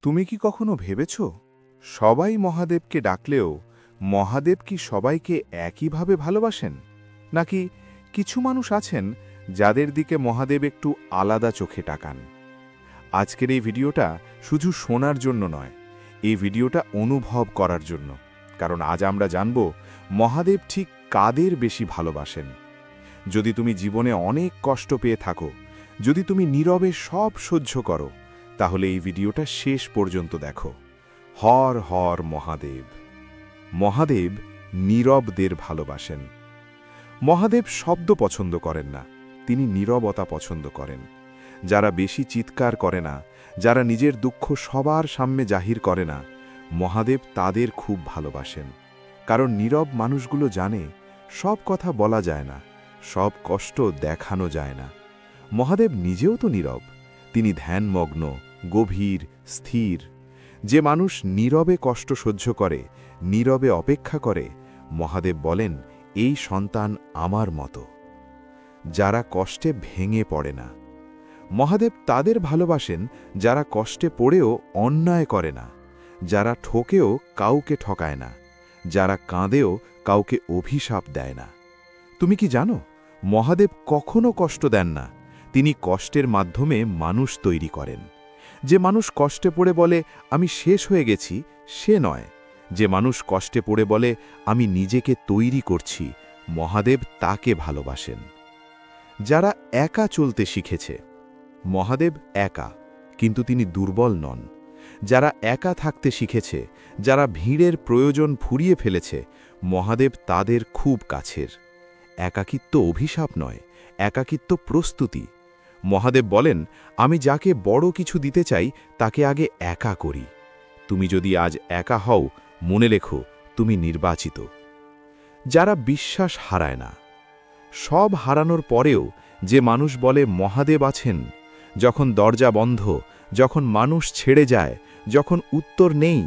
তুমি কি কখনো ভেবেছ সবাই মহাদেবকে ডাকলেও মহাদেব কি সবাইকে একইভাবে ভালোবাসেন, নাকি কিছু মানুষ আছেন যাদের দিকে মহাদেব একটু আলাদা চোখে তাকান? আজকের এই ভিডিওটা শুধু শোনার জন্য নয়, এই ভিডিওটা অনুভব করার জন্য, কারণ আজ আমরা জানব মহাদেব ঠিক কাদের বেশি ভালোবাসেন। যদি তুমি জীবনে অনেক কষ্ট পেয়ে থাকো, যদি তুমি নীরবে সব সহ্য করো, তাহলে এই ভিডিওটা শেষ পর্যন্ত দেখো। হর হর মহাদেব। মহাদেব নীরবদের ভালোবাসেন। মহাদেব শব্দ পছন্দ করেন না, তিনি নীরবতা পছন্দ করেন। যারা বেশি চিৎকার করে না, যারা নিজের দুঃখ সবার সামনে জাহির করে না, মহাদেব তাদের খুব ভালোবাসেন। কারণ নীরব মানুষগুলো জানে সব কথা বলা যায় না, সব কষ্ট দেখানো যায় না। মহাদেব নিজেও তো নীরব, তিনি ধ্যানমগ্ন, গভীর, স্থির। যে মানুষ নীরবে কষ্ট সহ্য করে, নীরবে অপেক্ষা করে, মহাদেব বলেন, এই সন্তান আমার মতো। যারা কষ্টে ভেঙে পড়ে না। মহাদেব তাদের ভালোবাসেন যারা কষ্টে পড়েও অন্যায় করে না, যারা ঠকেও কাউকে ঠকায় না, যারা কাঁদেও কাউকে অভিশাপ দেয় না। তুমি কি জানো, মহাদেব কখনো কষ্ট দেন না, তিনি কষ্টের মাধ্যমে মানুষ তৈরি করেন। যে মানুষ কষ্টে পড়ে বলে আমি শেষ হয়ে গেছি, সে নয়। যে মানুষ কষ্টে পড়ে বলে আমি নিজেকে তৈরি করছি, মহাদেব তাকে ভালোবাসেন। যারা একা চলতে শিখেছে। মহাদেব একা, কিন্তু তিনি দুর্বল নন। যারা একা থাকতে শিখেছে, যারা ভিড়ের প্রয়োজন ফুরিয়ে ফেলেছে, মহাদেব তাদের খুব কাছের। একাকিত্ব অভিশাপ নয়, একাকিত্ব প্রস্তুতি। মহাদেব বলেন, আমি যাকে বড় কিছু দিতে চাই তাকে আগে একা করি। তুমি যদি আজ একা হও, মনে রেখো তুমি নির্বাচিত। যারা বিশ্বাস হারায় না। সব হারানোর পরেও যে মানুষ বলে মহাদেব আছেন, যখন দরজা বন্ধ, যখন মানুষ ছেড়ে যায়, যখন উত্তর নেই,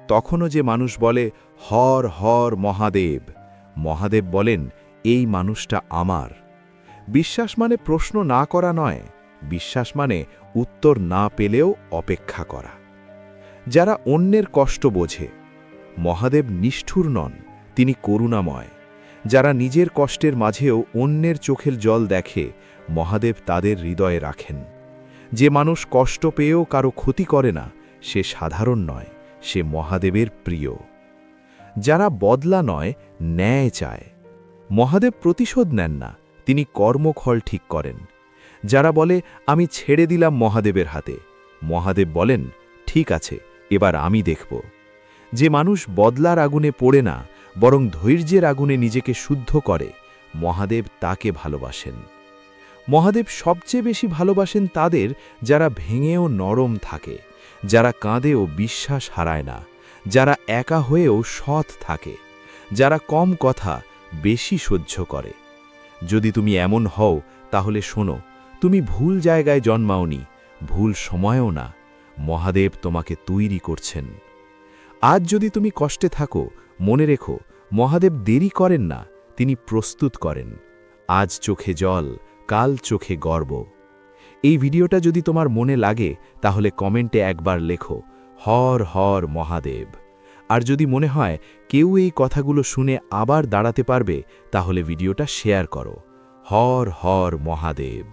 তখনও যে মানুষ বলে হর হর মহাদেব, মহাদেব বলেন এই মানুষটা আমার। বিশ্বাস মানে প্রশ্ন না করা নয়, বিশ্বাস মানে উত্তর না পেলেও অপেক্ষা করা। যারা অন্যের কষ্ট বোঝে। মহাদেব নিষ্ঠুর নন, তিনি করুণাময়। যারা নিজের কষ্টের মাঝেও অন্যের চোখের জল দেখে, মহাদেব তাদের হৃদয়ে রাখেন। যে মানুষ কষ্ট পেয়েও কারো ক্ষতি করে না, সে সাধারণ নয়, সে মহাদেবের প্রিয়। যারা বদলা নয়, ন্যায় চায়। মহাদেব প্রতিশোধ নেন না, তিনি কর্মফল ঠিক করেন। যারা বলে আমি ছেড়ে দিলাম মহাদেবের হাতে, মহাদেব বলেন ঠিক আছে, এবার আমি দেখব। যে মানুষ বদলার আগুনে পড়ে না, বরং ধৈর্যের আগুনে নিজেকে শুদ্ধ করে, মহাদেব তাকে ভালোবাসেন। মহাদেব সবচেয়ে বেশি ভালোবাসেন তাদের যারা ভেঙেও নরম থাকে, যারা কাঁদেও বিশ্বাস হারায় না, যারা একা হয়েও সৎ থাকে, যারা কম কথা বেশি সহ্য করে। যদি তুমি এমন হও, তাহলে শোনো, তুমি ভুল জায়গায় জন্মাওনি, ভুল সময়েও না। মহাদেব তোমাকে তৈরি করছেন। আজ যদি তুমি কষ্টে থাকো, মনে রেখো মহাদেব দেরি করেন না, তিনি প্রস্তুত করেন। আজ চোখে জল, কাল চোখে গর্ব। এই ভিডিওটা যদি তোমার মনে লাগে, তাহলে কমেন্টে একবার লেখো হর হর মহাদেব। আর যদি মনে হয় কেউ এই কথাগুলো শুনে আবার দাঁড়াতে পারবে, তাহলে ভিডিওটা শেয়ার করো। হর হর মহাদেব।